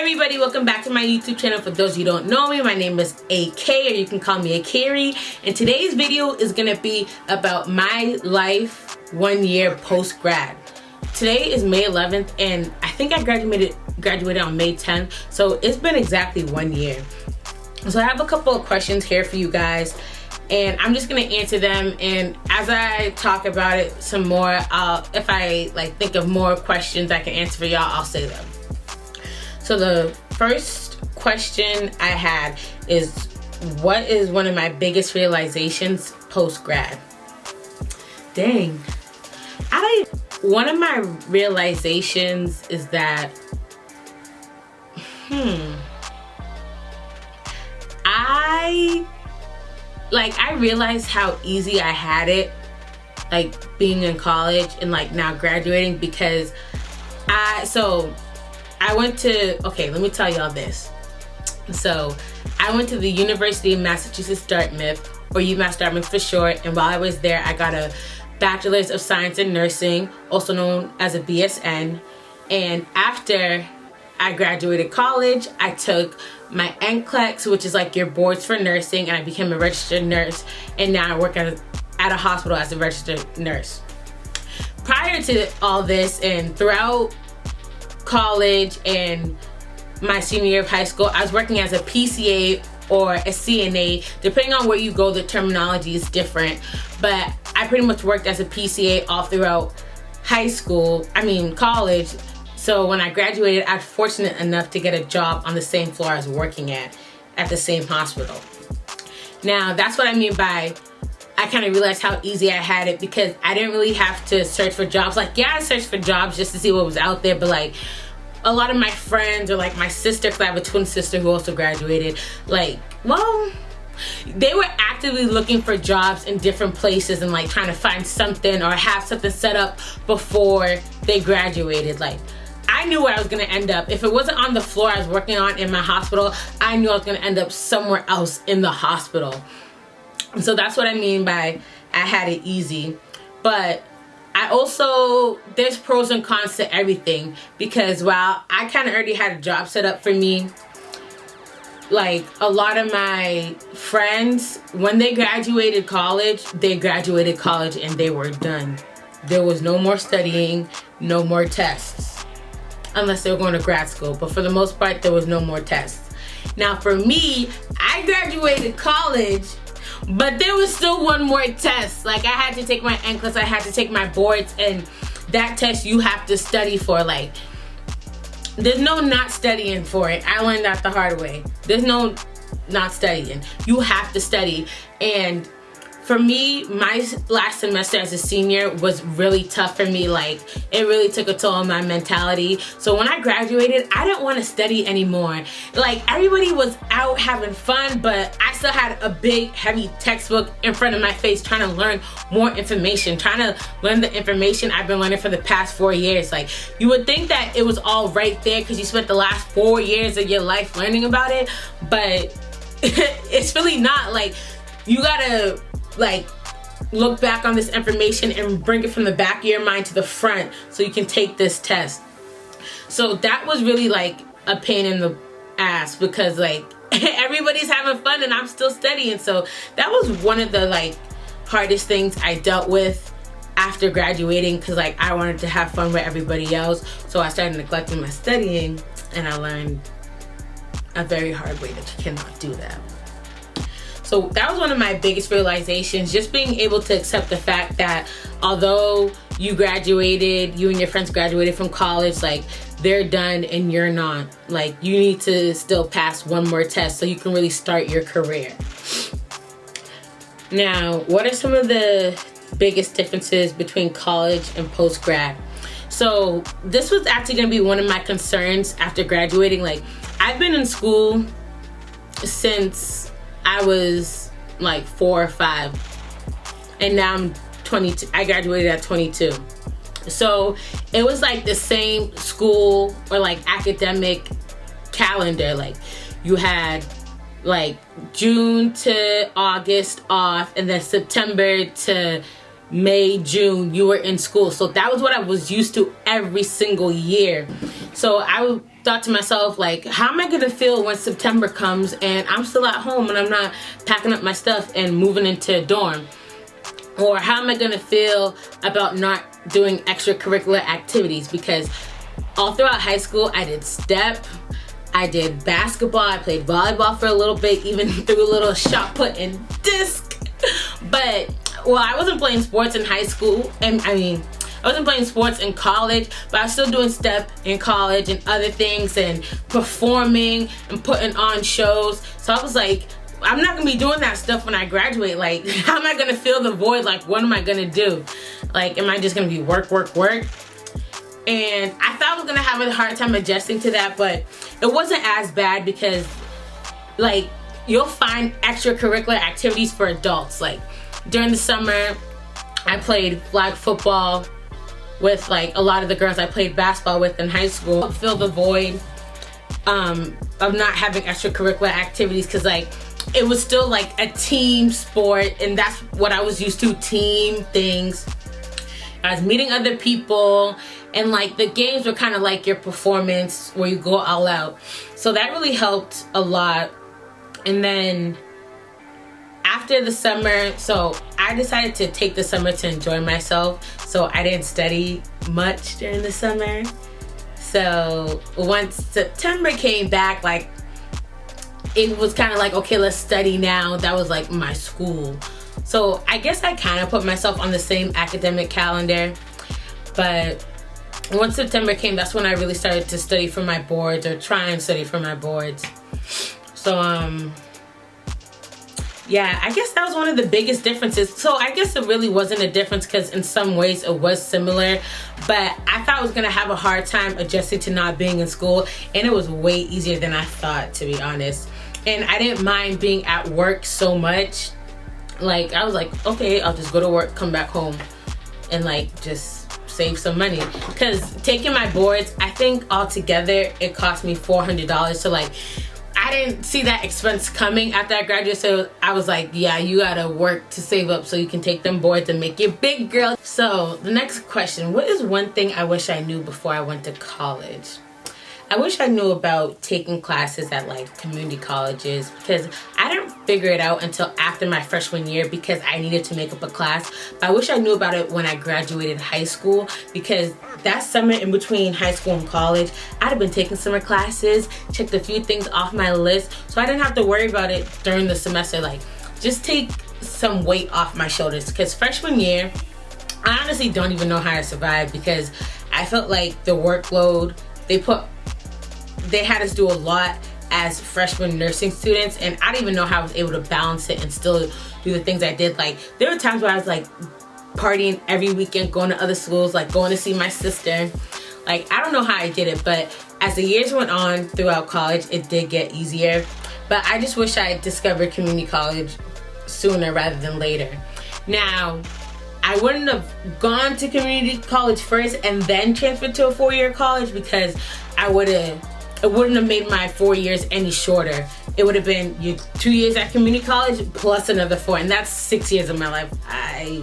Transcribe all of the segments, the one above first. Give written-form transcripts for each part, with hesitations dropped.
everybody, welcome back to my YouTube channel. For those of you who don't know me, my name is AK, or you can call me Akari, and today's video is gonna be about my life 1 year post-grad. Today is May 11th and I think I graduated on May 10th, so it's been exactly 1 year. So I have a couple of questions here for you guys, and I'm just gonna answer them, and as I talk about it some more, if I think of more questions I can answer for y'all, I'll say them. So the first question I had is, what is one of my biggest realizations post-grad? Dang. One of my realizations is that, I realized how easy I had it, being in college and now graduating, because I went to, let me tell y'all this. So I went to the University of Massachusetts Dartmouth, or UMass Dartmouth for short, and while I was there I got a Bachelor's of Science in Nursing, also known as a BSN. And after I graduated college, I took my NCLEX, which is your boards for nursing, and I became a registered nurse, and now I work at a hospital as a registered nurse. Prior to all this and throughout college and my senior year of high school, I was working as a PCA or a CNA. Depending on where you go, the terminology is different, but I pretty much worked as a PCA all throughout college. So when I graduated, I was fortunate enough to get a job on the same floor I was working at the same hospital. Now that's what I mean by I kind of realized how easy I had it, because I didn't really have to search for jobs. I searched for jobs just to see what was out there, but a lot of my friends, or my sister, because I have a twin sister who also graduated, they were actively looking for jobs in different places and trying to find something or have something set up before they graduated. I knew where I was gonna end up. If it wasn't on the floor I was working on in my hospital, I knew I was gonna end up somewhere else in the hospital. So that's what I mean by I had it easy. But I also, there's pros and cons to everything, because while I kind of already had a job set up for me, a lot of my friends, when they graduated college and they were done. There was no more studying, no more tests, unless they were going to grad school. But for the most part, there was no more tests. Now for me, I graduated college, but there was still one more test. I had to take my NCLEX, I had to take my boards, and that test you have to study for. There's no not studying for it. I learned that the hard way. There's no not studying. You have to study. And for me, my last semester as a senior was really tough for me. It really took a toll on my mentality. So when I graduated, I didn't want to study anymore. Everybody was out having fun, but I still had a big, heavy textbook in front of my face, trying to learn more information, trying to learn the information I've been learning for the past 4 years. You would think that it was all right there because you spent the last 4 years of your life learning about it, but it's really not. You gotta look back on this information and bring it from the back of your mind to the front so you can take this test. So that was really a pain in the ass, because everybody's having fun and I'm still studying. So that was one of the hardest things I dealt with after graduating, because I wanted to have fun with everybody else. So I started neglecting my studying, and I learned a very hard way that you cannot do that. So that was one of my biggest realizations, just being able to accept the fact that although you and your friends graduated from college, they're done and you're not. You need to still pass one more test so you can really start your career. Now, what are some of the biggest differences between college and post-grad? So this was actually gonna be one of my concerns after graduating. I've been in school since I was 4 or 5, and now I'm 22. I graduated at 22. So it was the same school or academic calendar. You had June to August off, and then September to May, June, you were in school. So that was what I was used to every single year. So thought to myself, like, how am I gonna feel when September comes and I'm still at home and I'm not packing up my stuff and moving into a dorm? Or how am I gonna feel about not doing extracurricular activities? Because all throughout high school, I did step, I did basketball, I played volleyball for a little bit, even threw a little shot put and disc. But, well, I wasn't playing sports in high school, and I wasn't playing sports in college, but I was still doing step in college and other things and performing and putting on shows. So I was like, I'm not gonna be doing that stuff when I graduate. Like, how am I gonna fill the void? Like, what am I gonna do? Like, am I just gonna be work? And I thought I was gonna have a hard time adjusting to that, but it wasn't as bad because, like, you'll find extracurricular activities for adults. Like, during the summer, I played flag football with, like, a lot of the girls I played basketball with in high school. Fill the void of not having extracurricular activities, because, like, it was still like a team sport, and that's what I was used to, team things. I was meeting other people, and like the games were kind of like your performance where you go all out. So that really helped a lot. And then after the summer, so I decided to take the summer to enjoy myself. So I didn't study much during the summer. So once September came back, like, it was kind of like, okay, let's study now. That was like my school. So I guess I kind of put myself on the same academic calendar. But once September came, that's when I really started to study for my boards, or try and study for my boards. So, yeah, I guess that was one of the biggest differences. So I guess it really wasn't a difference, because in some ways it was similar, but I thought I was gonna have a hard time adjusting to not being in school, and it was way easier than I thought, to be honest. And I didn't mind being at work so much. Like, I was like, okay, I'll just go to work, come back home, and like just save some money. Because taking my boards, I think altogether it cost me $400. So like, I didn't see that expense coming after I graduated, so I was like, yeah, you gotta work to save up so you can take them boards and make it big, girl. So the next question, what is one thing I wish I knew before I went to college? I wish I knew about taking classes at like community colleges, because I didn't figure it out until after my freshman year because I needed to make up a class. But I wish I knew about it when I graduated high school, because that summer in between high school and college, I'd have been taking summer classes, checked a few things off my list, so I didn't have to worry about it during the semester. Like, just take some weight off my shoulders, because freshman year, I honestly don't even know how to survive, because I felt like the workload, they had us do a lot as freshman nursing students, and I didn't even know how I was able to balance it and still do the things I did. Like, there were times where I was like partying every weekend, going to other schools, like going to see my sister. Like, I don't know how I did it, but as the years went on throughout college, it did get easier. But I just wish I had discovered community college sooner rather than later. Now, I wouldn't have gone to community college first and then transferred to a 4-year college, because it wouldn't have made my 4 years any shorter. It would have been 2 years at community college plus another 4, and that's 6 years of my life. I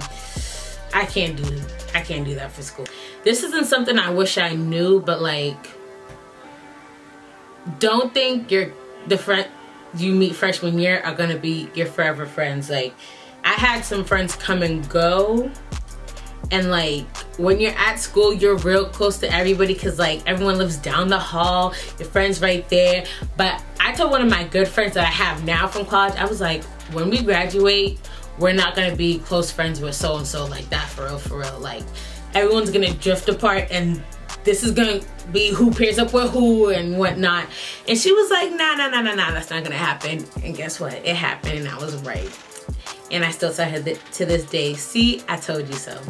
can't do that for school. This isn't something I wish I knew, but like, don't think the friend you meet freshman year are gonna be your forever friends. Like, I had some friends come and go, and like, when you're at school, you're real close to everybody, because like everyone lives down the hall, your friend's right there. But I told one of my good friends that I have now from college, I was like, when we graduate, we're not gonna be close friends with so and so like that, for real. Like, everyone's gonna drift apart, and this is gonna be who pairs up with who and whatnot. And she was like, nah, that's not gonna happen. And guess what? It happened, and I was right. And I still tell her to this day, see, I told you so.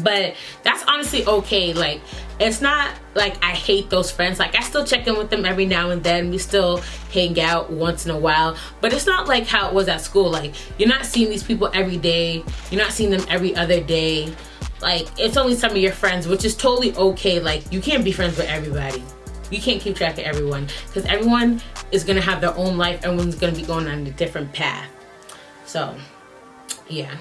But that's honestly okay. Like, it's not like I hate those friends. Like, I still check in with them every now and then. We still hang out once in a while. But it's not like how it was at school. Like, you're not seeing these people every day. You're not seeing them every other day. Like, it's only some of your friends, which is totally okay. Like, you can't be friends with everybody. You can't keep track of everyone, because everyone is going to have their own life. Everyone's going to be going on a different path. So, yeah.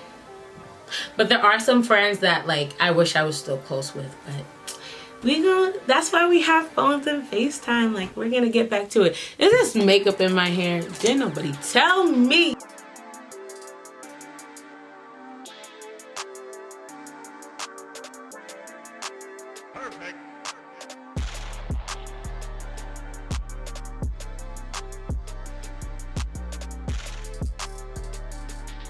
But there are some friends that like I wish I was still close with, but That's why we have phones and FaceTime. Like, we're gonna get back to it. Is this makeup in my hair? Didn't nobody tell me. Perfect.